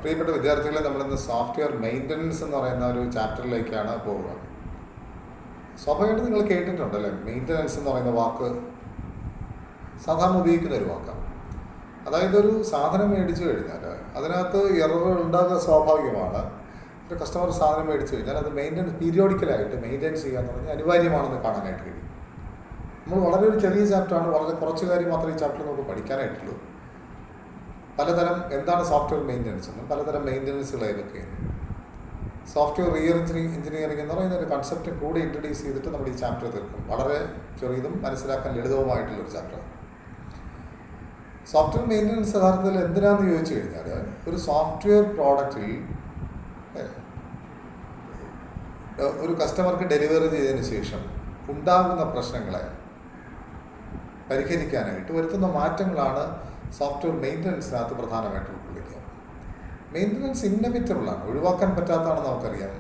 പ്രിയപ്പെട്ട വിദ്യാർത്ഥികളെ, നമ്മളിന്ന് സോഫ്റ്റ്വെയർ മെയിൻ്റനൻസ് എന്ന് പറയുന്ന ഒരു ചാപ്റ്ററിലേക്കാണ് പോവുക. സ്വാഭാവികമായിട്ട് നിങ്ങൾ കേട്ടിട്ടുണ്ടല്ലേ, മെയിൻ്റനൻസ് എന്ന് പറയുന്ന വാക്ക് സാധാരണ ഉപയോഗിക്കുന്ന ഒരു വാക്കാണ്. അതായത് ഒരു സാധനം മേടിച്ചു കഴിഞ്ഞാൽ അതിനകത്ത് എററുകൾ ഉണ്ടാകുക സ്വാഭാവികമാണ്. ഒരു കസ്റ്റമർ സാധനം മേടിച്ചു കഴിഞ്ഞാൽ അത് മെയിൻ്റനൻസ് പീരിയോഡിക്കലായിട്ട് മെയിൻ്റെയിൻസ് ചെയ്യുക എന്ന് പറഞ്ഞാൽ അനിവാര്യമാണെന്ന് കാണാനായിട്ട് കഴിയും. നമ്മൾ വളരെ ഒരു ചെറിയ ചാപ്റ്ററാണ്, വളരെ കുറച്ച് കാര്യം മാത്രമേ ഈ ചാപ്റ്ററിൽ നമുക്ക് പഠിക്കാനായിട്ടുള്ളൂ. പലതരം എന്താണ് സോഫ്റ്റ്വെയർ മെയിൻ്റനൻസ് എന്നും പലതരം മെയിൻ്റനൻസുകൾ ഏതൊക്കെയാണ്. സോഫ്റ്റ്വെയർ എഞ്ചിനീയറിംഗ് എന്ന് പറയുന്ന ഒരു കൺസെപ്റ്റ് കൂടെ ഇൻട്രൊഡ്യൂസ് ചെയ്തിട്ട് നമ്മൾ ഈ ചാപ്റ്റർ തീർക്കും. വളരെ ചെറിയതും മനസ്സിലാക്കാൻ ലളിതവുമായിട്ടുള്ളൊരു ചാപ്റ്റർ. സോഫ്റ്റ്വെയർ മെയിൻ്റനൻസ് യഥാർത്ഥത്തിൽ എന്തിനാണെന്ന് ചോദിച്ചു കഴിഞ്ഞാൽ, ഒരു സോഫ്റ്റ്വെയർ പ്രോഡക്റ്റിൽ ഒരു കസ്റ്റമർക്ക് ഡെലിവറി ചെയ്തതിന് ശേഷം ഉണ്ടാകുന്ന പ്രശ്നങ്ങളെ പരിഹരിക്കാനായിട്ട് വരുത്തുന്ന മാറ്റങ്ങളാണ് സോഫ്റ്റ്വെയർ മെയിൻ്റനൻസിനകത്ത് പ്രധാനമായിട്ട് ഉൾക്കൊള്ളിക്കുക. മെയിൻ്റനൻസ് ഇന്നവിറ്റബിളാണ്, ഒഴിവാക്കാൻ പറ്റാത്തതാണെന്ന് നമുക്കറിയാം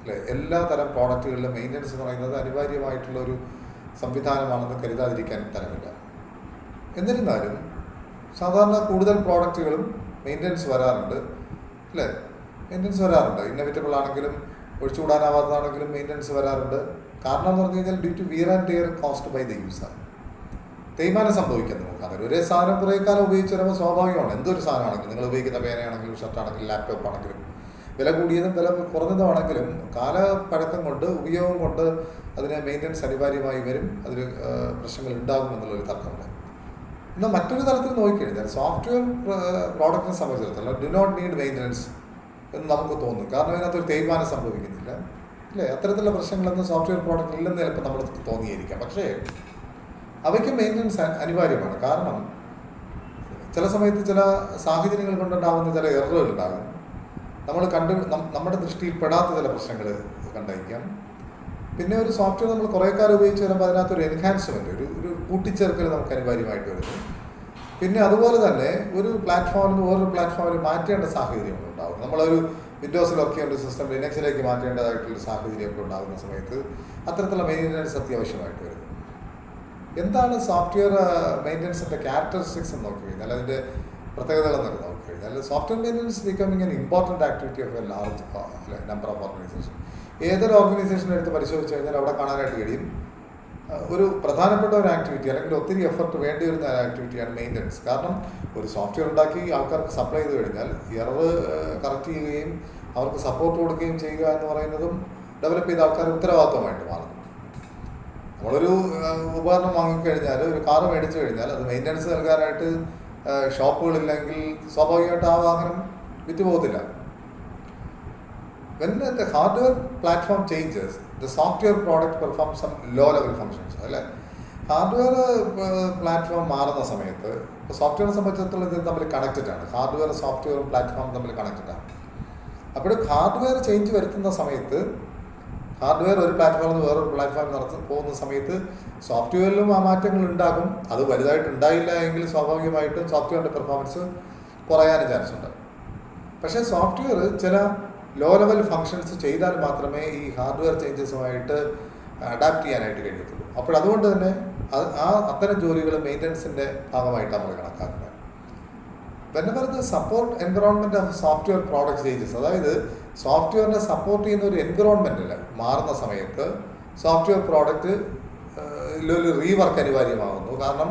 അല്ലേ. എല്ലാ തരം പ്രോഡക്റ്റുകളിലും മെയിൻ്റനൻസ് എന്ന് പറയുന്നത് അനിവാര്യമായിട്ടുള്ളൊരു സംവിധാനമാണെന്ന് കരുതാതിരിക്കാൻ തരമില്ല. എന്നിരുന്നാലും സാധാരണ കൂടുതൽ പ്രോഡക്റ്റുകളും മെയിൻ്റനൻസ് വരാറുണ്ട് അല്ലേ. മെയിൻ്റനൻസ് വരാറുണ്ട്, ഇന്നവിറ്റബിൾ ആണെങ്കിലും ഒഴിച്ചുകൂടാനാവാത്തതാണെങ്കിലും മെയിൻ്റനൻസ് വരാറുണ്ട്. കാരണം എന്ന് പറഞ്ഞു കഴിഞ്ഞാൽ due to wear and tear cost by the user. തേയ്മാനം സംഭവിക്കാൻ നമുക്ക് അതൊരു ഒരേ സാധനം കുറേ കാലം ഉപയോഗിച്ച് വരുമ്പോൾ സ്വാഭാവികമാണ്. എന്തൊരു സാധനമാണെങ്കിലും, നിങ്ങൾ ഉപയോഗിക്കുന്ന പേനയാണെങ്കിലും ഷർട്ടാണെങ്കിലും ലാപ്ടോപ്പ് ആണെങ്കിലും വില കൂടിയതും വില കുറഞ്ഞതുമാണെങ്കിലും കാലപ്പഴക്കം കൊണ്ട് ഉപയോഗം കൊണ്ട് അതിന് മെയിൻ്റനൻസ് അനിവാര്യമായി വരും, അതിൽ പ്രശ്നങ്ങൾ ഉണ്ടാകും എന്നുള്ളൊരു തർക്കമുണ്ട്. എന്നാൽ മറ്റൊരു തലത്തിൽ നോക്കിക്കഴിഞ്ഞാൽ സോഫ്റ്റ്വെയർ പ്രോഡക്റ്റിനെ സംബന്ധിച്ചിടത്തോളം ഡു നോട്ട് നീഡ് മെയിൻ്റനൻസ് എന്ന് നമുക്ക് തോന്നും. കാരണം അതിനകത്തൊരു തേയ്മാനം സംഭവിക്കുന്നില്ല അല്ലേ. അത്തരത്തിലുള്ള പ്രശ്നങ്ങളൊന്നും സോഫ്റ്റ്വെയർ പ്രോഡക്റ്റ് ഇല്ലെന്ന് ചിലപ്പോൾ നമ്മൾക്ക് തോന്നിയിരിക്കാം. പക്ഷേ അവയ്ക്ക് മെയിൻ്റനൻസ് അനിവാര്യമാണ്. കാരണം ചില സമയത്ത് ചില സാഹചര്യങ്ങൾ കൊണ്ടുണ്ടാകുന്ന ചില എററുകൾ ഉണ്ടാകും. നമ്മുടെ ദൃഷ്ടിയിൽ പെടാത്ത ചില പ്രശ്നങ്ങൾ കണ്ടായിരിക്കാം. പിന്നെ ഒരു സോഫ്റ്റ്വെയർ നമ്മൾ കുറേ കാലം ഉപയോഗിച്ച് വരുമ്പോൾ അതിനകത്തൊരു എൻഹാൻസ്മെൻറ്റ്, ഒരു കൂട്ടിച്ചേർക്കൽ നമുക്ക് അനിവാര്യമായിട്ട് വരുന്നു. പിന്നെ അതുപോലെ തന്നെ ഒരു പ്ലാറ്റ്ഫോമിൽ നിന്ന് വേറൊരു പ്ലാറ്റ്ഫോമിൽ മാറ്റേണ്ട സാഹചര്യങ്ങൾ ഉണ്ടാകും. നമ്മളൊരു വിൻഡോസിലൊക്കെ ഒരു സിസ്റ്റം ലിനക്സിലേക്ക് മാറ്റേണ്ടതായിട്ടുള്ള സാഹചര്യമൊക്കെ ഉണ്ടാകുന്ന സമയത്ത് അത്തരത്തിലുള്ള മെയിൻ്റനൻസ് അത്യാവശ്യമായിട്ട് വരുന്നു. എന്താണ് സോഫ്റ്റ്വെയർ മെയിൻ്റനൻസിൻ്റെ ക്യാരക്ടറിസ്റ്റിക്സ് എന്ന് നോക്കി കഴിഞ്ഞാൽ, അതിൻ്റെ പ്രത്യേകതകളെന്നൊക്കെ നോക്കി കഴിഞ്ഞാൽ, software maintenance becoming an important activity of A large number of organisation. ഏതൊരു ഓർഗനൈസേഷനെ എടുത്ത് പരിശോധിച്ച് കഴിഞ്ഞാൽ അവിടെ കാണാനായിട്ട് കഴിയും ഒരു പ്രധാനപ്പെട്ട ഒരു ആക്ടിവിറ്റി അല്ലെങ്കിൽ ഒത്തിരി എഫർട്ട് വേണ്ടി വരുന്ന ആക്ടിവിറ്റിയാണ് മെയിൻ്റനൻസ്. കാരണം ഒരു സോഫ്റ്റ്വെയർ ഉണ്ടാക്കി ആൾക്കാർക്ക് സപ്ലൈ ചെയ്ത് കഴിഞ്ഞാൽ എറർ കറക്റ്റ് ചെയ്യുകയും അവർക്ക് സപ്പോർട്ട് കൊടുക്കുകയും ചെയ്യുക എന്ന് പറയുന്നതും ഡെവലപ്പ് ചെയ്ത ആൾക്കാർ ഉത്തരവാദിത്വമായിട്ട് മാറുന്നു. നമ്മളൊരു ഉപകരണം വാങ്ങിക്കഴിഞ്ഞാൽ, ഒരു കാറ് മേടിച്ചു കഴിഞ്ഞാൽ അത് മെയിൻ്റനൻസ് നൽകാനായിട്ട് ഷോപ്പുകളില്ലെങ്കിൽ സ്വാഭാവികമായിട്ട് ആ വാഹനം വിറ്റുപോകത്തില്ല. When the hardware platform changes, the software product performs some low-level functions. അല്ലേ, ഹാർഡ്വെയർ പ്ലാറ്റ്ഫോം മാറുന്ന സമയത്ത് ഇപ്പോൾ സോഫ്റ്റ്വെയറിനെ സംബന്ധിച്ചിടത്തോളം ഇത് തമ്മിൽ കണക്റ്റഡ് ആണ്. ഹാർഡ്വെയർ സോഫ്റ്റ്വെയറും പ്ലാറ്റ്ഫോമും തമ്മിൽ കണക്റ്റഡ് ആണ്. അപ്പോൾ ഹാർഡ്വെയർ ചേഞ്ച് വരുത്തുന്ന സമയത്ത്, ഹാർഡ്വെയർ ഒരു പ്ലാറ്റ്ഫോമിൽ നിന്ന് വേറൊരു പ്ലാറ്റ്ഫോമിൽ പോകുന്ന സമയത്ത് സോഫ്റ്റ്വെയറിലും ആ മാറ്റങ്ങൾ ഉണ്ടാകും. അത് വലുതായിട്ട് ഉണ്ടായില്ല എങ്കിൽ സ്വാഭാവികമായിട്ടും സോഫ്റ്റ്വെയറിൻ്റെ പെർഫോമൻസ് കുറയാനും ചാൻസ് ഉണ്ട്. പക്ഷേ സോഫ്റ്റ്വെയർ ചില ലോ ലെവൽ ഫങ്ഷൻസ് ചെയ്താൽ മാത്രമേ ഈ ഹാർഡ്വെയർ ചേഞ്ചസുമായിട്ട് അഡാപ്റ്റ് ചെയ്യാനായിട്ട് കഴിയത്തുള്ളൂ. അപ്പോൾ അതുകൊണ്ട് തന്നെ അത്തരം ജോലികൾ മെയിൻ്റനൻസിൻ്റെ ഭാഗമായിട്ടാണ് നമ്മൾ കണക്കാക്കുന്നത്. whenever the support environment of software product changes, അതായത് സോഫ്റ്റ്വെയറിനെ സപ്പോർട്ട് ചെയ്യുന്ന ഒരു എൻവിറോൺമെൻറ്റിൽ മാറുന്ന സമയത്ത് സോഫ്റ്റ്വെയർ പ്രോഡക്റ്റ് ഒരു റീവർക്ക് അനിവാര്യമാകുന്നു. കാരണം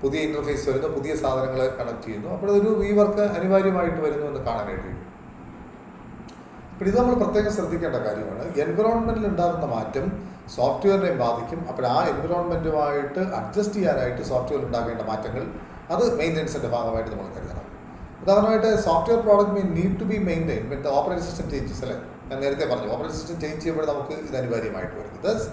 പുതിയ ഇൻ്റർഫേസ് വരുന്നു, പുതിയ സാധനങ്ങൾ കണക്ട് ചെയ്യുന്നു. അപ്പോൾ ഒരു റീവർക്ക് അനിവാര്യമായിട്ട് വരുന്നു എന്ന് കാണാനായിട്ട് കഴിയും. അപ്പോൾ ഇത് നമ്മൾ പ്രത്യേകം ശ്രദ്ധിക്കേണ്ട കാര്യമാണ്. എൻവിറോൺമെൻറ്റിൽ ഉണ്ടാകുന്ന മാറ്റം സോഫ്റ്റ്വെയറിനെയും ബാധിക്കും. അപ്പോൾ ആ എൻവിറോൺമെൻറ്റുമായിട്ട് അഡ്ജസ്റ്റ് ചെയ്യാനായിട്ട് സോഫ്റ്റ്വെയർ ഉണ്ടാകേണ്ട മാറ്റങ്ങൾ അത് മെയിൻ്റനൻസിൻ്റെ ഭാഗമായിട്ട് നമ്മൾ കരുതണം. ഉദാഹരണമായിട്ട് software product mean need to be maintain with operating system changes അല്ലേ. ഞാൻ നേരത്തെ പറഞ്ഞു, ഓപ്പറേറ്റിംഗ് സിസ്റ്റം ചേഞ്ച് ചെയ്യുമ്പോൾ നമുക്ക് ഇത് അനിവാര്യമായിട്ട് വരുന്നത്. Thus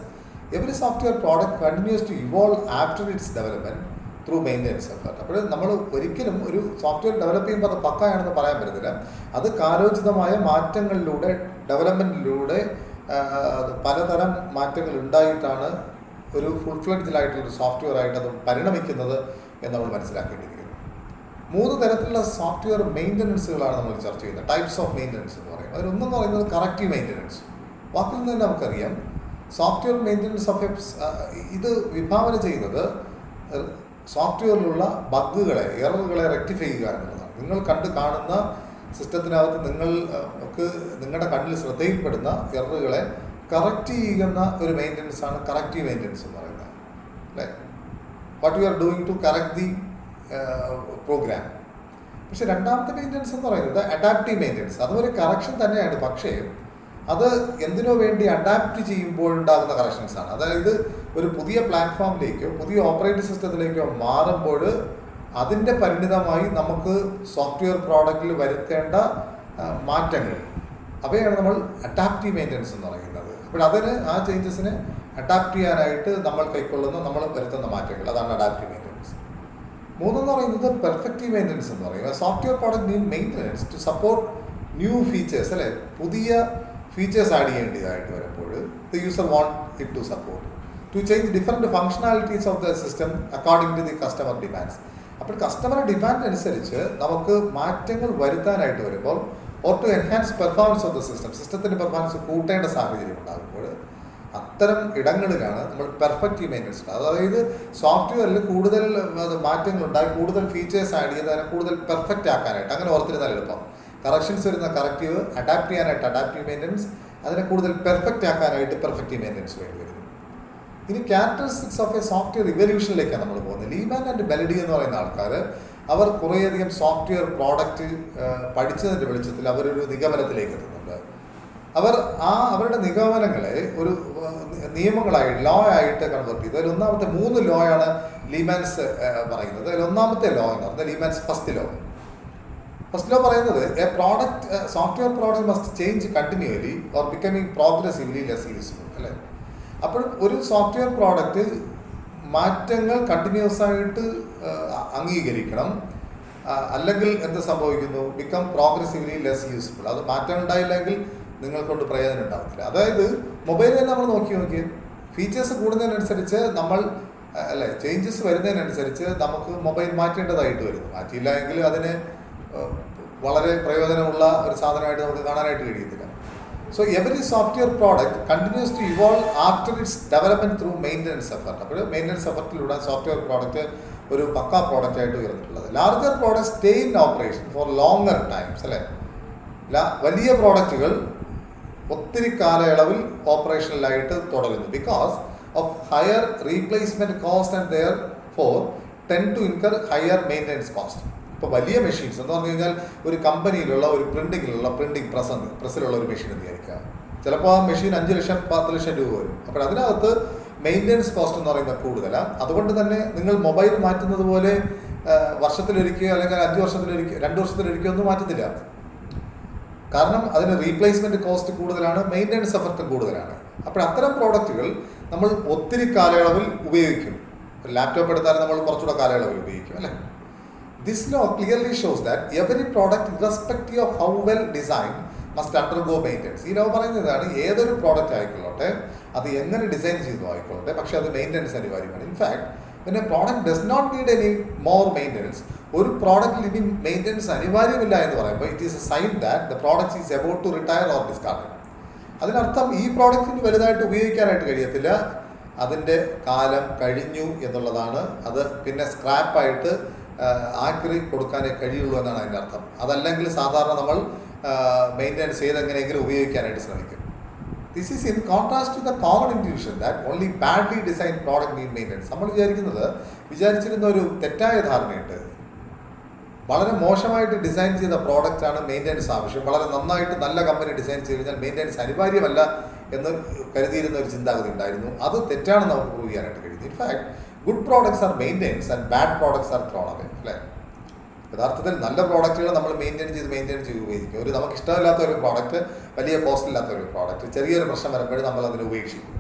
every software product continues to evolve after its development through maintenance effort. അപ്പോൾ നമ്മൾ ഒരിക്കലും ഒരു സോഫ്റ്റ്വെയർ ഡെവലപ്പ് ചെയ്യുമ്പോൾ അത് പക്കായാണെന്ന് പറയാൻ പറ്റത്തില്ല. അത് കാലോചിതമായ മാറ്റങ്ങളിലൂടെ, ഡെവലപ്മെൻറ്റിലൂടെ പലതരം മാറ്റങ്ങൾ ഉണ്ടായിട്ടാണ് ഒരു ഫുൾ ഫ്ലെഡ്ജിലായിട്ടുള്ളൊരു സോഫ്റ്റ്വെയർ ആയിട്ട് അത് പരിണമിക്കുന്നത് എന്ന് നമ്മൾ മനസ്സിലാക്കേണ്ടിയിരിക്കുന്നു. 3 തരത്തിലുള്ള സോഫ്റ്റ്വെയർ മെയിൻ്റനൻസുകളാണ് നമ്മൾ ചർച്ച ചെയ്യുന്നത്. ടൈപ്സ് ഓഫ് മെയിൻ്റനൻസ് എന്ന് പറയും. അതിലൊന്നെന്ന് പറയുന്നത് കറക്റ്റീവ് മെയിൻ്റനൻസ്. വാക്കിൽ നിന്ന് തന്നെ നമുക്കറിയാം സോഫ്റ്റ്വെയർ മെയിൻ്റനൻസ് ഓഫ് ഇത് വിഭാവന ചെയ്യുന്നത് സോഫ്റ്റ്വെയറിലുള്ള ബഗ്ഗുകളെ, എററുകളെ റെക്ടിഫൈ ചെയ്യുക എന്നുള്ളതാണ്. നിങ്ങൾ കാണുന്ന സിസ്റ്റത്തിനകത്ത് നിങ്ങൾക്ക് നിങ്ങളുടെ കണ്ണിൽ ശ്രദ്ധയിൽപ്പെടുന്ന എററുകളെ കറക്റ്റ് ചെയ്യുന്ന ഒരു മെയിൻ്റനൻസ് ആണ് കറക്റ്റീവ് മെയിൻ്റനൻസ് എന്ന് പറയുന്നത്, അല്ലേ? What you are doing to correct the program. പക്ഷെ രണ്ടാമത്തെ മെയിൻ്റനൻസ് എന്ന് പറയുന്നത് അഡാപ്റ്റീവ് മെയിൻ്റനൻസ്. അതൊരു കറക്ഷൻ തന്നെയാണ്, പക്ഷേ അത് എന്തിനോ വേണ്ടി അഡാപ്റ്റ് ചെയ്യുമ്പോഴുണ്ടാകുന്ന കറക്ഷൻസ് ആണ്. അതായത് ഒരു പുതിയ പ്ലാറ്റ്ഫോമിലേക്കോ പുതിയ ഓപ്പറേറ്റിംഗ് സിസ്റ്റത്തിലേക്കോ മാറുമ്പോൾ അതിൻ്റെ പരിണിതമായി നമുക്ക് സോഫ്റ്റ്വെയർ പ്രോഡക്റ്റിൽ വരുത്തേണ്ട മാറ്റങ്ങൾ, അവയാണ് നമ്മൾ അഡാപ്റ്റീവ് മെയിൻ്റനൻസ് എന്ന് പറയുന്നത്. അപ്പോൾ അതിന് ആ ചേഞ്ചസിനെ അഡാപ്റ്റ് ചെയ്യാനായിട്ട് നമ്മൾ കൈക്കൊള്ളുന്ന നമ്മൾ വരുത്തുന്ന മാറ്റങ്ങൾ, അതാണ് അഡാപ്റ്റീവ് മെയിൻ്റനൻസ്. മൂന്നെന്ന് പറയുന്നത് പെർഫെക്റ്റീവ് മെയിൻ്റനൻസ് എന്ന് പറയുന്നത് software product need maintenance to support new features, അല്ലേ? പുതിയ ഫീച്ചേഴ്സ് ആഡ് ചെയ്യേണ്ടതായിട്ട് വരുമ്പോൾ the user want it to support to change different functionalities of the system according to the customer demands. അപ്പോൾ customer demand അനുസരിച്ച് നമുക്ക് മാറ്റങ്ങൾ വരുത്താനായിട്ട് വരുമ്പോൾ or to enhance performance of the system, സിസ്റ്റത്തിൻ്റെ പെർഫോമൻസ് കൂട്ടേണ്ട സാഹചര്യം ഉണ്ടാകുമ്പോൾ അത്തരം ഇടങ്ങളിലാണ് നമ്മൾ പെർഫെക്റ്റീവ് മെയിൻ്റനൻസ്. അതായത് സോഫ്റ്റ്വെയറിൽ കൂടുതൽ മാറ്റങ്ങളുണ്ടായി കൂടുതൽ ഫീച്ചേഴ്സ് ആഡ് ചെയ്ത് അതിനെ കൂടുതൽ പെർഫെക്റ്റ് ആക്കാനായിട്ട്, അങ്ങനെ ഓർത്തിരുന്നാൽ എളുപ്പം. കറക്ഷൻസ് വരുന്ന കറക്റ്റീവ്, അഡാപ്റ്റ് ചെയ്യാനായിട്ട് അഡാപ്റ്റീവ് മെയിൻ്റനൻസ്, അതിനെ കൂടുതൽ പെർഫെക്റ്റ് ആക്കാനായിട്ട് പെർഫെക്റ്റീവ് മെയിൻ്റനൻസ് വേണ്ടി വരുന്നു. ഇനി ക്യാരക്ടറിസ്റ്റിക്സ് ഓഫ് എ സോഫ്റ്റ്വെയർ റിവല്യൂഷനിലേക്കാണ് നമ്മൾ പോകുന്നത്. ലീമാൻ ആൻഡ് ബെലഡി എന്ന് പറയുന്ന ആൾക്കാർ അവർ കുറേയധികം സോഫ്റ്റ്വെയർ പ്രോഡക്റ്റ് പഠിച്ചതിൻ്റെ വെളിച്ചത്തിൽ അവരൊരു നിഗമനത്തിലേക്ക് എത്തുന്നുണ്ട്. അവരുടെ നിഗമനങ്ങളെ ഒരു നിയമങ്ങളായി ലോ ആയിട്ട് കൺവേർട്ട് ചെയ്തു. അതിൽ ഒന്നാമത്തെ 3 ലോ ആണ് ലീമാൻസ് പറയുന്നത്. അതിൽ ഒന്നാമത്തെ ലോ എന്ന് പറയുന്നത് ലീമാൻസ് ഫസ്റ്റ് ലോ പറയുന്നത് A product software product must change continually or becoming progressively less useful, അല്ലേ? അപ്പോൾ ഒരു സോഫ്റ്റ്വെയർ പ്രോഡക്റ്റ് മാറ്റങ്ങൾ കണ്ടിന്യൂസ് ആയിട്ട് അംഗീകരിക്കണം, അല്ലെങ്കിൽ എന്ത് സംഭവിക്കുന്നു, ബിക്കം പ്രോഗ്രസീവ്ലി ലെസ് യൂസ്ഫുൾ. അത് മാറ്റം ഉണ്ടായില്ലെങ്കിൽ നിങ്ങൾക്കൊണ്ട് പ്രയോജനം ഉണ്ടാകത്തില്ല. അതായത് മൊബൈൽ തന്നെ നമ്മൾ നോക്കിയാൽ ഫീച്ചേഴ്സ് കൂടുന്നതിനനുസരിച്ച് നമ്മൾ, അല്ലേ, ചേഞ്ചസ് വരുന്നതിനനുസരിച്ച് നമുക്ക് മൊബൈൽ മാറ്റേണ്ടതായിട്ട് വരുന്നു. മാറ്റിയില്ല എങ്കിൽ അതിന് വളരെ പ്രയോജനമുള്ള ഒരു സാധനമായിട്ട് നമുക്ക് കാണാനായിട്ട് കഴിയത്തില്ല. So every software product continues to evolve after its development through maintenance effort. അപ്പോൾ മെയിൻ്റനൻസ് എഫർട്ടിലൂടെ സോഫ്റ്റ്വെയർ പ്രോഡക്റ്റ് ഒരു പക്കാ പ്രോഡക്റ്റ് ആയിട്ട് ഉയർന്നിട്ടുള്ളത്. Larger product stay in operation for longer times, അല്ലേ? വലിയ പ്രോഡക്റ്റുകൾ ഒത്തിരി കാലയളവിൽ ഓപ്പറേഷനിലായിട്ട് തുടരുന്നു because of higher replacement cost and therefore tend to incur higher maintenance cost. ഇപ്പോൾ വലിയ മെഷീൻസ് എന്ന് പറഞ്ഞു കഴിഞ്ഞാൽ ഒരു കമ്പനിയിലുള്ള ഒരു പ്രിൻറ്റിംഗ് പ്രസ്സിലുള്ള ഒരു മെഷീൻ എന്ന് വിചാരിക്കുക. ചിലപ്പോൾ ആ മെഷീൻ 5 ലക്ഷം 10 ലക്ഷം രൂപ വരും. അപ്പോൾ അതിനകത്ത് മെയിൻ്റനൻസ് കോസ്റ്റ് എന്ന് പറയുന്നത് കൂടുതലാണ്. അതുകൊണ്ട് തന്നെ നിങ്ങൾ മൊബൈൽ മാറ്റുന്നത് പോലെ വർഷത്തിലൊരിക്കയോ അല്ലെങ്കിൽ 5 വർഷത്തിലൊരിക്കയോ 2 വർഷത്തിലൊരിക്കയോ ഒന്നും മാറ്റുന്നില്ല. കാരണം അതിന് റീപ്ലേസ്മെൻറ്റ് കോസ്റ്റ് കൂടുതലാണ്, മെയിൻ്റനൻസ് എഫർട്ടും കൂടുതലാണ്. അപ്പോൾ അത്തരം പ്രോഡക്റ്റുകൾ നമ്മൾ ഒത്തിരി കാലയളവിൽ ഉപയോഗിക്കും. ലാപ്ടോപ്പ് എടുത്താലും നമ്മൾ കുറച്ചുകൂടെ കാലയളവിൽ ഉപയോഗിക്കും, അല്ലേ? This law clearly shows that every product, irrespective of how well designed, must undergo maintenance. ഈ ലോ പറയുന്നതാണ് ഏതൊരു പ്രോഡക്റ്റ് ആയിക്കൊള്ളട്ടെ, അത് എങ്ങനെ ഡിസൈൻ ചെയ്തു ആയിക്കൊള്ളട്ടെ, പക്ഷേ അത് മെയിൻ്റനൻസ് അനിവാര്യമാണ്. In fact when a product does not need any more maintenance, ഒരു പ്രോഡക്റ്റിൽ ഇനി മെയിൻ്റനൻസ് അനിവാര്യമില്ല എന്ന് പറയുമ്പോൾ it is a sign that the product is about to retire or discard. അതിനർത്ഥം ഈ പ്രോഡക്റ്റിന് വലുതായിട്ട് ഉപയോഗിക്കാനായിട്ട് കഴിയത്തില്ല, അതിൻ്റെ കാലം കഴിഞ്ഞു എന്നുള്ളതാണ്. അത് പിന്നെ സ്ക്രാപ്പായിട്ട് ആക്രി കൊടുക്കാനേ കഴിയുള്ളൂ എന്നാണ് അതിൻ്റെ അർത്ഥം. അതല്ലെങ്കിൽ സാധാരണ നമ്മൾ മെയിൻ്റനൻസ് ചെയ്തെങ്ങനെയെങ്കിലും ഉപയോഗിക്കാനായിട്ട് ശ്രമിക്കും. This is in contrast to the common intuition that only badly design product need maintenance. നമ്മൾ വിചാരിച്ചിരുന്ന ഒരു തെറ്റായ ധാരണയുണ്ട്. വളരെ മോശമായിട്ട് ഡിസൈൻ ചെയ്ത പ്രോഡക്റ്റാണ് മെയിൻ്റനൻസ് ആവശ്യം, വളരെ നന്നായിട്ട് നല്ല കമ്പനി ഡിസൈൻ ചെയ്ത് കഴിഞ്ഞാൽ മെയിൻ്റനൻസ് അനിവാര്യമല്ല എന്ന് കരുതിയിരുന്ന ഒരു ചിന്താഗതി ഉണ്ടായിരുന്നു. അത് തെറ്റാണെന്ന് നമുക്ക് പ്രൂവ് ചെയ്യാനായിട്ട് കഴിയുന്നു. In fact good products are maintains and bad products are thrown away, അല്ലേ? യഥാർത്ഥത്തിൽ നല്ല പ്രോഡക്റ്റുകൾ നമ്മൾ മെയിൻറ്റെയിൻ ചെയ്ത് ഉപയോഗിക്കും. നമുക്ക് ഇഷ്ടമില്ലാത്ത ഒരു പ്രോഡക്റ്റ്, വലിയ കോസ്റ്റ് ഇല്ലാത്ത ഒരു പ്രോഡക്റ്റ്, ചെറിയൊരു പ്രശ്നം വരുമ്പോഴും നമ്മൾ അതിനെ ഉപേക്ഷിക്കും.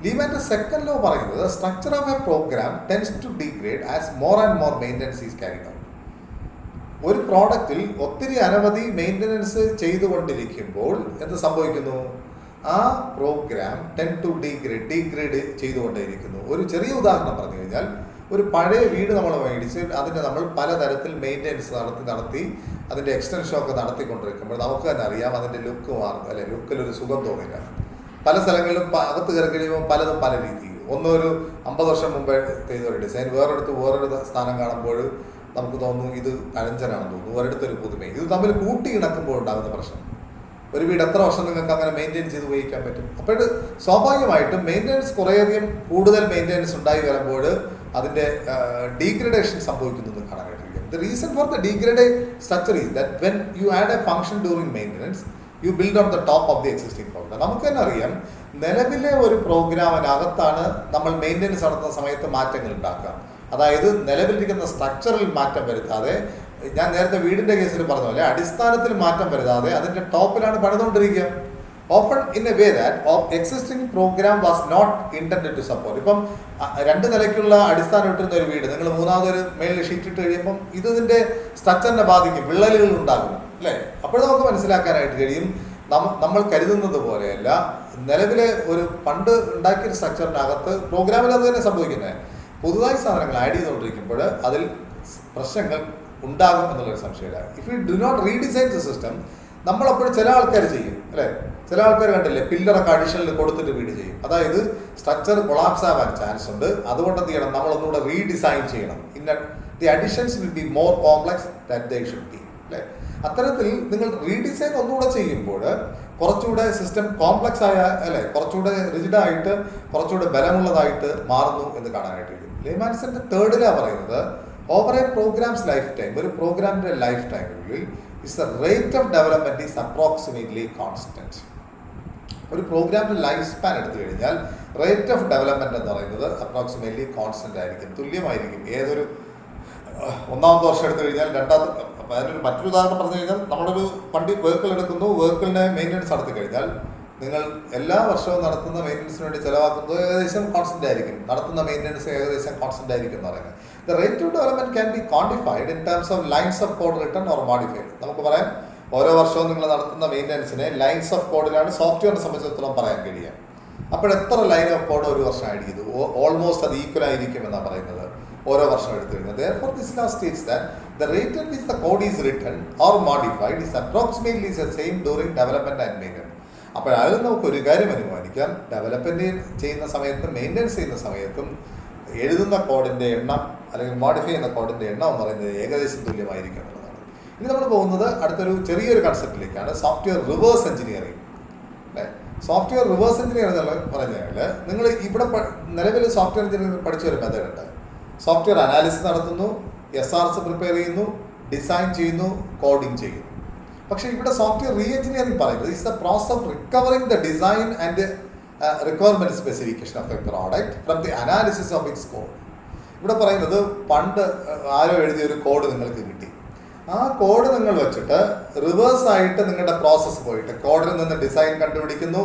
ലീമാൻ്റെ സെക്കൻഡ് ലോ പറയുന്നത് structure of a program tends to degrade as more and more maintenance is carried out. ഒരു പ്രോഡക്റ്റിൽ ഒത്തിരി അനവധി മെയിൻ്റനൻസ് ചെയ്തുകൊണ്ടിരിക്കുമ്പോൾ എന്ത് സംഭവിക്കുന്നു? ആ പ്രോഗ്രാം ടെൻ ടു ഡീഗ്രേഡ് ചെയ്തുകൊണ്ടേയിരിക്കുന്നു. ഒരു ചെറിയ ഉദാഹരണം പറഞ്ഞു കഴിഞ്ഞാൽ, ഒരു പഴയ വീട് നമ്മൾ മേടിച്ച് അതിൻ്റെ നമ്മൾ പലതരത്തിൽ മെയിൻ്റെനൻസ് നടത്തി അതിൻ്റെ എക്സ്റ്റൻഷനൊക്കെ നടത്തിക്കൊണ്ടിരിക്കുമ്പോൾ നമുക്ക് തന്നെ അറിയാം അതിൻ്റെ ലുക്ക് മാറുന്നു, അല്ലെ? ലുക്കിലൊരു സുഖം തോന്നില്ല. പല സ്ഥലങ്ങളിലും അകത്ത് കയറി കഴിയുമ്പോൾ പലതും പല രീതിയിൽ. ഒന്നൊരു 50 വർഷം മുമ്പേ ചെയ്തൊരു ഡിസൈൻ, വേറൊരു സ്ഥാനം കാണുമ്പോൾ നമുക്ക് തോന്നുന്നു ഇത് പഴഞ്ചനാണെന്ന് തോന്നുന്നു, ഒരിടത്തൊരു പുതുമയും. ഇത് തമ്മിൽ കൂട്ടി ഇണക്കുമ്പോൾ ഉണ്ടാകുന്ന പ്രശ്നം. ഒരു വീട് എത്ര വർഷം നിങ്ങൾക്ക് അങ്ങനെ മെയിൻറ്റെയിൻ ചെയ്ത് ഉപയോഗിക്കാൻ പറ്റും? അപ്പോൾ സ്വാഭാവികമായിട്ടും മെയിൻ്റെനൻസ് കുറേയധികം കൂടുതൽ മെയിൻ്റെനൻസ് ഉണ്ടായി വരുമ്പോൾ അതിൻ്റെ ഡീഗ്രഡേഷൻ സംഭവിക്കുന്നത് കാണാനായിട്ട് കഴിയും. The reason for the degraded structure is that when you add a function during maintenance you build on the top of the existing program. നമുക്ക് തന്നെ അറിയാം, നിലവിലെ ഒരു പ്രോഗ്രാമിനകത്താണ് നമ്മൾ മെയിൻ്റെനൻസ് നടത്തുന്ന സമയത്ത് മാറ്റങ്ങൾ ഉണ്ടാക്കുക. അതായത് നിലവിലിരിക്കുന്ന സ്ട്രക്ചറിൽ മാറ്റം വരുത്താതെ, ഞാൻ നേരത്തെ വീടിൻ്റെ കേസിൽ പറഞ്ഞ പോലെ അടിസ്ഥാനത്തിൽ മാറ്റം വരുത്താതെ അതിൻ്റെ ടോപ്പിലാണ് പണിതുകൊണ്ടിരിക്കുക. Open in a way that existing program was not intended to support. ഇപ്പം 2 നിലയ്ക്കുള്ള അടിസ്ഥാനം ഇട്ടിരുന്ന ഒരു വീട് നിങ്ങൾ മൂന്നാമതൊരു മേളിൽ ഷീറ്റ് ഇട്ട് കഴിയുമ്പം ഇതിൻ്റെ സ്ട്രക്ചറിനെ ബാധിക്കും, വിള്ളലുകൾ ഉണ്ടാകും അല്ലേ? അപ്പോൾ നമുക്ക് മനസ്സിലാക്കാനായിട്ട് കഴിയും, നമ്മൾ കരുതുന്നത് പോലെയല്ല നിലവിലെ ഒരു പണ്ട് ഉണ്ടാക്കിയ സ്ട്രക്ചറിനകത്ത് പ്രോഗ്രാമിൽ അത് തന്നെ സംഭവിക്കുന്നത്. പുതുതായി സാധനങ്ങൾ ആഡ് ചെയ്തുകൊണ്ടിരിക്കുമ്പോൾ അതിൽ പ്രശ്നങ്ങൾ ഉണ്ടാകും എന്നുള്ളൊരു സംശയമില്ല. If you do not redesign the system, നമ്മളപ്പോഴും ചില ആൾക്കാർ ചെയ്യും അല്ലേ? ചില ആൾക്കാർ കണ്ടില്ലേ, പില്ലറൊക്കെ അഡീഷണൽ കൊടുത്തിട്ട് വീട് ചെയ്യും. അതായത് സ്ട്രക്ചർ കൊളാപ്സ് ആവാൻ ചാൻസ് ഉണ്ട്, അതുകൊണ്ട് എന്ത് ചെയ്യണം, നമ്മളൊന്നുകൂടെ റീഡിസൈൻ ചെയ്യണം. The additions will be more complex that they should be അല്ലേ? അത്തരത്തിൽ നിങ്ങൾ റീഡിസൈൻ ഒന്നുകൂടെ ചെയ്യുമ്പോൾ കുറച്ചുകൂടെ സിസ്റ്റം കോംപ്ലക്സ് ആയ അല്ലേ, കുറച്ചുകൂടെ റിജിഡായിട്ട് കുറച്ചുകൂടെ ബലമുള്ളതായിട്ട് മാറുന്നു എന്ന് കാണാനായിട്ട് കഴിയും. ലേമാൻസിന്റെ തേർഡിലാണ് പറയുന്നത്, over a program's lifetime, ഒരു പ്രോഗ്രാമിന്റെ ലൈഫ് ടൈമിനുള്ളിൽ is the rate of development is approximately constant. ഒരു പ്രോഗ്രാമിന്റെ ലൈഫ് സ്പാൻ എടുത്തു കഴിഞ്ഞാൽ റേറ്റ് ഓഫ് ഡെവലപ്മെന്റ് എന്ന് പറയുന്നത് അപ്രോക്സിമേറ്റ്ലി കോൺസ്റ്റന്റ് ആയിരിക്കും, തുല്യമായിരിക്കും. ഏതൊരു 1ാമത്തെ വർഷം എടുത്തു കഴിഞ്ഞാൽ അതിനൊരു മറ്റൊരു ഉദാഹരണം പറഞ്ഞു കഴിഞ്ഞാൽ, നമ്മളൊരു വെഹിക്കിൾ എടുക്കുന്നു, വെഹിക്കിളിനെ മെയിൻ്റെനൻസ് നടത്തി കഴിഞ്ഞാൽ നിങ്ങൾ എല്ലാ വർഷവും നടത്തുന്ന മെയിൻ്റെനൻസിന് വേണ്ടി ചിലവാക്കുന്നത് ഏകദേശം കോൺസ്റ്റന്റ് ആയിരിക്കും, നടത്തുന്ന മെയിൻ്റെനൻസ് ഏകദേശം കോൺസ്റ്റന്റ് ആയിരിക്കും എന്ന് പറയുന്നത്. The rate of development can be quantified in terms of lines of code written or modified. നമുക്ക് പറയാം, ഓരോ വർഷവും നിങ്ങൾ നടത്തുന്ന മെയിൻ്റെനൻസിനെ ലൈൻസ് ഓഫ് കോഡിലാണ് സോഫ്റ്റ്വെയറിനെ സംബന്ധിച്ചിടത്തോളം പറയാൻ കഴിയുക. അപ്പോൾ എത്ര ലൈൻ ഓഫ് കോഡ് ഒരു വർഷം ആഡ് ചെയ്തു, ഓൾമോസ്റ്റ് അത് ഈക്വൽ ആയിരിക്കും എന്നാണ് പറയുന്നത് ഓരോ വർഷം എടുത്തു കഴിഞ്ഞാൽ. Therefore, this law states that the rate at which the code is written or modified is approximately the same during development and maintenance. അപ്പോൾ അതിൽ നമുക്ക് ഒരു കാര്യം അനുമാനിക്കാം, ഡെവലപ്മെന്റ് ചെയ്യുന്ന സമയത്തും മെയിൻ്റെനൻസ് ചെയ്യുന്ന സമയത്തും എഴുതുന്ന കോഡിന്റെ എണ്ണം അല്ലെങ്കിൽ മോഡിഫൈ ചെയ്യുന്ന കോഡിന്റെ എണ്ണം എന്ന് പറയുന്നത് ഏകദേശം തുല്യമായിരിക്കും എന്നുള്ളതാണ്. ഇനി നമ്മൾ പോകുന്നത് അടുത്തൊരു ചെറിയൊരു കൺസെപ്റ്റിലേക്കാണ്, സോഫ്റ്റ്വെയർ റിവേഴ്സ് എഞ്ചിനീയറിംഗ് അല്ലേ? സോഫ്റ്റ്വെയർ റിവേഴ്സ് എഞ്ചിനീയറിംഗ് എന്ന് പറഞ്ഞാൽ നിങ്ങൾ ഇവിടെ നിലവിൽ സോഫ്റ്റ്വെയർ എഞ്ചിനീയറിംഗ് പഠിച്ചൊരു മെത്തേഡ് ഉണ്ട്. സോഫ്റ്റ്വെയർ അനാലിസിസ് നടത്തുന്നു, SRS പ്രിപ്പയർ ചെയ്യുന്നു, ഡിസൈൻ ചെയ്യുന്നു, കോഡിങ് ചെയ്യുന്നു. പക്ഷേ ഇവിടെ സോഫ്റ്റ്വെയർ റീ എഞ്ചിനീയറിംഗ് പറയുന്നത് is the process of recovering the design and requirement specification of A product from the analysis of its code. ഇവിടെ പറയുന്നത് പണ്ട് ആരോ എഴുതിയ ഒരു കോഡ് നിങ്ങൾക്ക് കിട്ടി, ആ കോഡ് നിങ്ങൾ വെച്ചിട്ട് റിവേഴ്സ് ആയിട്ട് നിങ്ങളുടെ പ്രോസസ്സ് പോയിട്ട് കോഡിൽ നിന്ന് ഡിസൈൻ കണ്ടുപിടിക്കുന്നു,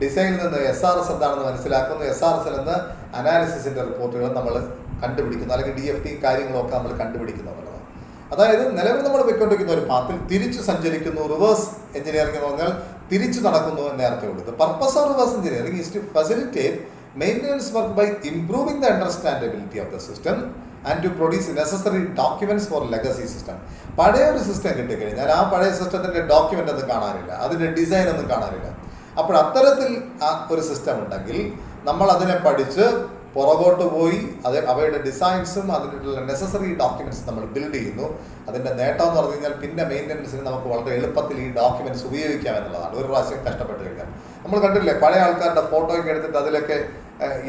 ഡിസൈനിൽ നിന്ന് SRS എന്താണെന്ന് മനസ്സിലാക്കുന്നു, SRSൽ നിന്ന് അനാലിസിസിന്റെ റിപ്പോർട്ടുകൾ നമ്മൾ കണ്ടുപിടിക്കുന്നു, അല്ലെങ്കിൽ DFT കാര്യങ്ങളൊക്കെ നമ്മൾ കണ്ടുപിടിക്കുന്നു എന്നുള്ളതാണ്. അതായത് നിലവിൽ നമ്മൾ പോയിക്കൊണ്ടിരിക്കുന്ന ഒരു പാത്തിൽ തിരിച്ചു സഞ്ചരിക്കുന്നു. റിവേഴ്സ് എഞ്ചിനീയറിംഗ് എന്ന് പറഞ്ഞാൽ തിരിച്ചു നടക്കുന്നു എന്ന് അർത്ഥമുള്ളൂ. The purpose of reverse engineering is to facilitate maintenance work by improving the understandability of the system and to produce necessary documents for legacy system. പഴയ ഒരു സിസ്റ്റം കിട്ടിക്കഴിഞ്ഞാൽ ആ പഴയ സിസ്റ്റത്തിന്റെ ഡോക്യുമെന്റ് ഒന്നും കാണാനില്ല, അതിന്റെ ഡിസൈൻ ഒന്നും കാണാനില്ല. അപ്പോൾ അത്തരത്തിൽ ആ ഒരു സിസ്റ്റം ഉണ്ടെങ്കിൽ നമ്മൾ അതിനെ പഠിച്ച് പുറകോട്ട് പോയി അവയുടെ ഡിസൈൻസും അതിനുള്ള നെസസറി ഡോക്യുമെന്റ്സ് നമ്മൾ ബിൽഡ് ചെയ്യുന്നു. അതിൻ്റെ നേട്ടം എന്ന് പറഞ്ഞു കഴിഞ്ഞാൽ പിന്നെ മെയിൻ്റെനൻസിന് നമുക്ക് വളരെ എളുപ്പത്തിൽ ഈ ഡോക്യുമെന്റ്സ് ഉപയോഗിക്കാം എന്നുള്ളതാണ്. ഒരു പ്രാവശ്യം കഷ്ടപ്പെട്ട് കഴിഞ്ഞാൽ നമ്മൾ കണ്ടില്ലേ, പഴയ ആൾക്കാരുടെ ഫോട്ടോ ഒക്കെ എടുത്തിട്ട് അതിലൊക്കെ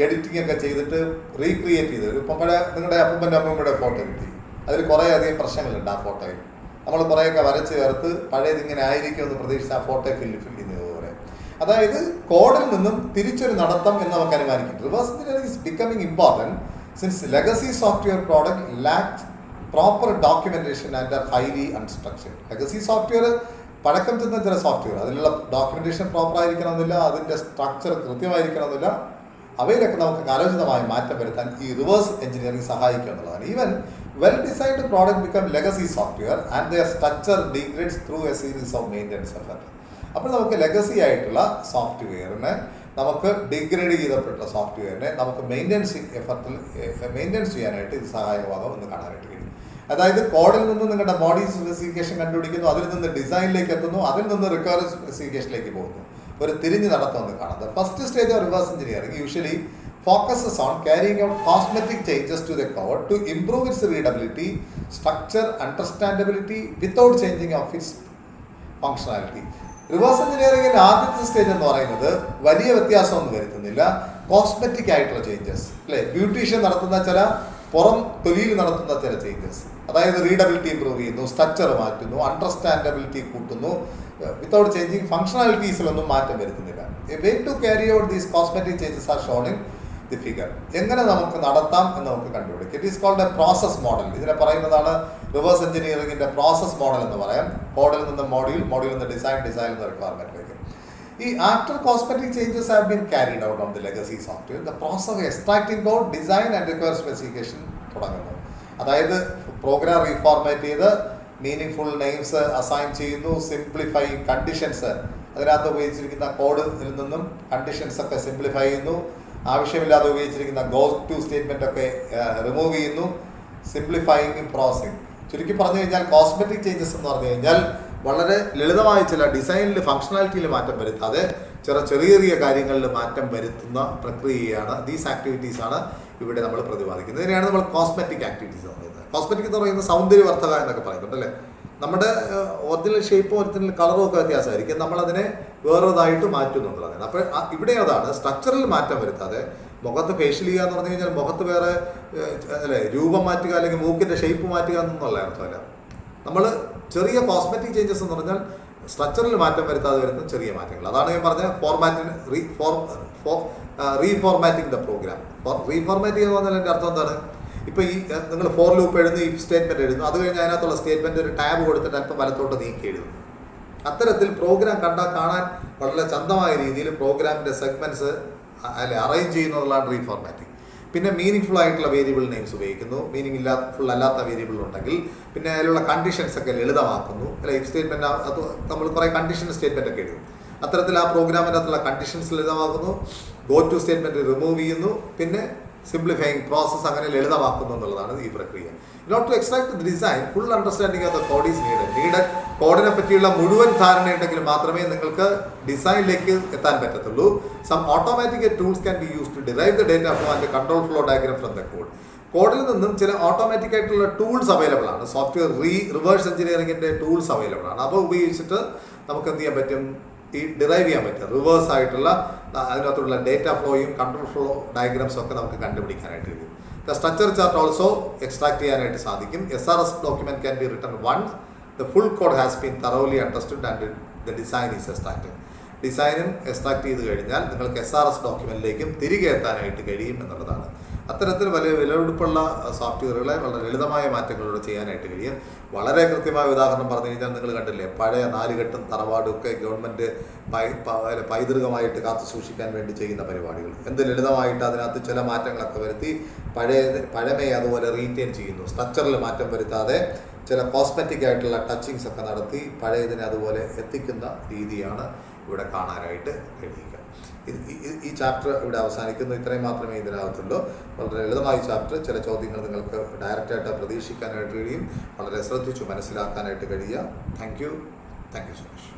എഡിറ്റിംഗ് ഒക്കെ ചെയ്തിട്ട് റീക്രിയേറ്റ് ചെയ്ത്, ഇപ്പം പഴയ നിങ്ങളുടെ അപ്പൂപ്പൻ്റെ അമ്മൂമ്മയുടെ ഫോട്ടോ കിട്ടി, അതിൽ കുറേ അധികം പ്രശ്നങ്ങളുണ്ട് ആ ഫോട്ടോയിൽ. നമ്മൾ കുറേയൊക്കെ വരച്ച് ചേർത്ത് പഴയതിങ്ങനെ ആയിരിക്കും എന്ന് പ്രതീക്ഷിച്ച് ആ ഫോട്ടോ ഫില്ല് ചെയ്യുന്നത് പോലെ. അതായത് കോഡിൽ നിന്നും തിരിച്ചൊരു നടത്തം എന്ന് നമുക്ക് അനുമാനിക്കും. Reverse engineering is becoming important since legacy software product lakhs proper documentation and are highly unstructured. Legacy software പഴക്കം ചെന്ന ചില സോഫ്റ്റ്വെയർ അതിലുള്ള ഡോക്യുമെന്റേഷൻ പ്രോപ്പർ ആയിരിക്കണമെന്നില്ല, അതിൻ്റെ സ്ട്രക്ചർ കൃത്യമായിരിക്കണമെന്നില്ല. അവയിലൊക്കെ നമുക്ക് കാലോചിതമായി മാറ്റം വരുത്താൻ ഈ റിവേഴ്സ് എഞ്ചിനീയറിംഗ് സഹായിക്കും എന്നുള്ളതാണ്. Even well designed product become legacy software and their structure degrades through a series of maintenance effort. അപ്പോൾ നമുക്ക് ലെഗസി ആയിട്ടുള്ള സോഫ്റ്റ്വെയറിനെ, നമുക്ക് ഡിഗ്രേഡ് ചെയ്യപ്പെട്ടുള്ള സോഫ്റ്റ്വെയറിനെ നമുക്ക് മെയിൻ്റെനൻസ് ചെയ്യാനായിട്ട് ഇത് സഹായകമാകും എന്ന് കാണാനായിട്ട് കഴിയും. അതായത് കോഡിൽ നിന്ന് നിങ്ങളുടെ മോഡി സ്പെസിഫിക്കേഷൻ കണ്ടുപിടിക്കുന്നു, അതിൽ നിന്ന് ഡിസൈനിലേക്ക് എത്തുന്നു, അതിൽ നിന്ന് റിക്വയർമെന്റ് സ്പെസിഫിക്കേഷനിലേക്ക് പോകുന്നു. ഒരു തിരിഞ്ഞ് നടത്തുമെന്ന് കാണാം. First stage of reverse engineering usually focuses on carrying out cosmetic changes to the code to improve its readability, structure, understandability without changing of its functionality. Reverse എഞ്ചിനീയറിംഗിൻ്റെ ആദ്യത്തെ സ്റ്റേജ് എന്ന് പറയുന്നത് വലിയ വ്യത്യാസമൊന്നും വരുത്തുന്നില്ല, കോസ്മെറ്റിക് ആയിട്ടുള്ള ചേഞ്ചസ് അല്ലേ, ബ്യൂട്ടീഷ്യൻ നടത്തുന്ന ചില പുറം തൊലിയിൽ നടത്തുന്ന ചില ചേഞ്ചസ്, അതായത് റീഡബിലിറ്റി ഇമ്പ്രൂവ് ചെയ്യുന്നു, സ്ട്രക്ചർ മാറ്റുന്നു, അണ്ടർസ്റ്റാൻഡബിലിറ്റി കൂട്ടുന്നു, വിത്തൗട്ട് ചേഞ്ചിങ് ഫംഗ്ഷണാലിറ്റീസിലൊന്നും മാറ്റം വരുത്തുന്നില്ല. A way to carry out these cosmetic changes are shown in the figure. എങ്ങനെ നമുക്ക് നടത്താം എന്ന് നമുക്ക് കണ്ടുപിടിക്കും. It is called a process model. ഇതിനെ പറയുന്നതാണ് റിവേഴ്സ് എഞ്ചിനീയറിംഗിന്റെ പ്രോസസ് മോഡൽ എന്ന് പറയാം. കോഡിൽ നിന്ന് മോഡ്യൂൾ, മോഡ്യൂളിൽ നിന്ന് ഡിസൈൻ, ഡിസൈനിൽ നിന്ന് റിക്വയർമെന്റിലേക്ക്. ഈ after cosmetic changes have been carried out on the legacy software, the process of extracting code, design and requirement specification തുടങ്ങുന്നു. അതായത് പ്രോഗ്രാം റീഫോർമാറ്റ് ചെയ്ത് മീനിങ് ഫുൾ നെയിംസ് അസൈൻ ചെയ്യുന്നു, സിംപ്ലിഫൈങ് കണ്ടീഷൻസ്, അതിനകത്ത് ഉപയോഗിച്ചിരിക്കുന്ന കോഡിൽ നിന്നും കണ്ടീഷൻസ് ഒക്കെ സിംപ്ലിഫൈ ചെയ്യുന്നു, ആവശ്യമില്ലാതെ ഉപയോഗിച്ചിരിക്കുന്ന ഗോ ടു സ്റ്റേറ്റ്മെന്റ് ഒക്കെ റിമൂവ് ചെയ്യുന്നു, സിംപ്ലിഫൈങ് പ്രോസസിങ്. ചുരുക്കി പറഞ്ഞു കഴിഞ്ഞാൽ കോസ്മെറ്റിക് ചേഞ്ചസ് എന്ന് പറഞ്ഞു കഴിഞ്ഞാൽ വളരെ ലളിതമായ ചില ഡിസൈനിൽ ഫംഗ്ഷനാലിറ്റിയിൽ മാറ്റം വരുത്താതെ ചെറിയ ചെറിയ കാര്യങ്ങളിൽ മാറ്റം വരുത്തുന്ന പ്രക്രിയയാണ്. ദീസ് ആക്ടിവിറ്റീസ് ആണ് ഇവിടെ നമ്മൾ പ്രതിപാദിക്കുന്നത്. ഇതിനെയാണ് നമ്മൾ കോസ്മെറ്റിക് ആക്ടിവിറ്റീസ് എന്ന് പറയുന്നത്. കോസ്മെറ്റിക് എന്ന് പറയുന്നത് സൗന്ദര്യവർദ്ധക എന്നൊക്കെ പറയുന്നുണ്ട് അല്ലേ. നമ്മുടെ ഒറിജിനൽ ഷേപ്പും ഒറിജിനൽ കളറും ഒക്കെ വ്യത്യാസമായിരിക്കും, നമ്മളതിനെ വേറൊതായിട്ട് മാറ്റുന്നുള്ളതാണ്. അപ്പോൾ ഇവിടെ അതാണ് സ്ട്രക്ചറിൽ മാറ്റം വരുത്താതെ. മുഖത്ത് ഫേഷ്യൽ ചെയ്യുക എന്ന് പറഞ്ഞു കഴിഞ്ഞാൽ മുഖത്ത് വേറെ അല്ലേ രൂപം മാറ്റുക അല്ലെങ്കിൽ മൂക്കിൻ്റെ ഷേപ്പ് മാറ്റുക എന്നുള്ള അർത്ഥമല്ല. നമ്മൾ ചെറിയ കോസ്മെറ്റിക് ചേഞ്ചസ് എന്ന് പറഞ്ഞാൽ സ്ട്രക്ചറിൽ മാറ്റം വരുത്താതെ വരുന്ന ചെറിയ മാറ്റങ്ങൾ. അതാണ് ഞാൻ പറഞ്ഞ ഫോർമാറ്റിന് റീഫോർമാറ്റിംഗ് ദ പ്രോഗ്രാം. റീഫോർമാറ്റ് എന്ന് പറഞ്ഞാൽ എൻ്റെ അർത്ഥം എന്താണ്? ഇപ്പോൾ ഈ നിങ്ങൾ ഫോർ ലൂപ്പ് എഴുതുന്നു, ഈ സ്റ്റേറ്റ്മെൻറ്റ് എഴുതുന്നു, അത് കഴിഞ്ഞ് അതിനകത്തുള്ള സ്റ്റേറ്റ്മെൻറ്റ് ഒരു ടാബ് കൊടുത്തിട്ട് അല്പം വലത്തോട്ട് നീക്കി എഴുതുന്നു. അത്തരത്തിൽ പ്രോഗ്രാം കാണാൻ വളരെ ചന്തമായ രീതിയിൽ പ്രോഗ്രാമിൻ്റെ സെഗ്മെൻറ്റ്സ് അറേഞ്ച് ചെയ്യുന്നതുള്ളതാണ് റീഫോർമാറ്റിംഗ്. പിന്നെ മീനിങ് ഫുൾ ആയിട്ടുള്ള വേരിയബിൾ നെയിംസ് ഉപയോഗിക്കുന്നു. മീനിങ് ഫുൾ അല്ലാത്ത വേരിയബിൾ ഉണ്ടെങ്കിൽ പിന്നെ അതിലുള്ള കണ്ടീഷൻസ് ഒക്കെ ലളിതമാക്കുന്നു. അല്ല, ഇഫ് സ്റ്റേറ്റ്മെൻറ്റ് അത് നമ്മൾ കുറേ കണ്ടീഷൻ സ്റ്റേറ്റ്മെൻറ്റ് ഒക്കെ എഴുതും. അത്തരത്തിൽ ആ പ്രോഗ്രാമിൻ്റെ അകത്തുള്ള കണ്ടീഷൻസ് ലളിതമാക്കുന്നു, ഗോ ടു സ്റ്റേറ്റ്മെൻറ്റ് റിമൂവ് ചെയ്യുന്നു, പിന്നെ സിംപ്ലിഫൈങ് പ്രോസസ് അങ്ങനെ ലളിതമാക്കുന്നു എന്നുള്ളതാണ് ഈ പ്രക്രിയ. Not to extract the design full understanding of the code is needed. കോഡിനെ പറ്റിയുള്ള മുഴുവൻ ധാരണയുണ്ടെങ്കിൽ മാത്രമേ നിങ്ങൾക്ക് ഡിസൈനിലേക്ക് എത്താൻ പറ്റത്തുള്ളൂ. Some automatic tools can be use to derive the data flow and control flow diagram from the code. കോഡിൽ നിന്നും ചില ഓട്ടോമാറ്റിക് ആയിട്ടുള്ള ടൂൾസ് അവൈലബിൾ ആണ്. സോഫ്റ്റ്വെയർ റിവേഴ്സ് എഞ്ചിനീയറിംഗിൻ്റെ ടൂൾസ് അവൈലബിൾ ആണ്. അപ്പോൾ ഉപയോഗിച്ചിട്ട് നമുക്ക് എന്ത് ചെയ്യാൻ പറ്റും? ഈ ഡിറൈവ് ചെയ്യാൻ പറ്റും. റിവേഴ്സ് ആയിട്ടുള്ള അതിനകത്തുള്ള ഡേറ്റ ഫ്ലോയും കൺട്രോൾ ഫ്ലോ ഡയഗ്രാംസും ഒക്കെ നമുക്ക് കണ്ടുപിടിക്കാനായിട്ട് കഴിയും. The structure chart also extract ചെയ്യാനായിട്ട് സാധിക്കും. SRS document can be written once the full code has been thoroughly understood and the design is extracted. ഡിസൈനും എക്സ്ട്രാക്ട് ചെയ്ത് കഴിഞ്ഞാൽ നിങ്ങൾക്ക് SRS ഡോക്യുമെന്റിലേക്കും തിരികെ എത്താനായിട്ട് കഴിയും എന്നുള്ളതാണ്. അത്തരത്തിൽ വലിയ വിലപിടിപ്പുള്ള സോഫ്റ്റ്വെയറുകളെ വളരെ ലളിതമായ മാറ്റങ്ങളിലൂടെ ചെയ്യാനായിട്ട് കഴിയും. വളരെ കൃത്യമായ ഉദാഹരണം പറഞ്ഞു കഴിഞ്ഞാൽ നിങ്ങൾ കണ്ടില്ലേ, പഴയ നാലുകെട്ടും തറവാടും ഒക്കെ ഗവൺമെൻറ് പൈതൃകമായിട്ട് കാത്തു സൂക്ഷിക്കാൻ വേണ്ടി ചെയ്യുന്ന പരിപാടികൾ എന്ത് ലളിതമായിട്ട് അതിനകത്ത് ചില മാറ്റങ്ങളൊക്കെ വരുത്തി പഴമയെ അതുപോലെ റീറ്റെയിൻ ചെയ്യുന്നു. സ്ട്രക്ചറിൽ മാറ്റം വരുത്താതെ ചില കോസ്മെറ്റിക് ആയിട്ടുള്ള ടച്ചിങ്സ് ഒക്കെ നടത്തി പഴയതിനെ അതുപോലെ എത്തിക്കുന്ന രീതിയാണ് ഇവിടെ കാണാനായിട്ട് കഴിയുക. ഈ ചാപ്റ്റർ ഇവിടെ അവസാനിക്കുന്നു. ഇത്രയും മാത്രമേ ഇതിനകത്തുള്ളൂ. വളരെ ലളിതമായ ചാപ്റ്റർ. ചില ചോദ്യങ്ങൾ നിങ്ങൾക്ക് ഡയറക്റ്റായിട്ട് പ്രതീക്ഷിക്കാനായിട്ട് കഴിയും. വളരെ ശ്രദ്ധിച്ചു മനസ്സിലാക്കാനായിട്ട് കഴിയുക. Thank you so much.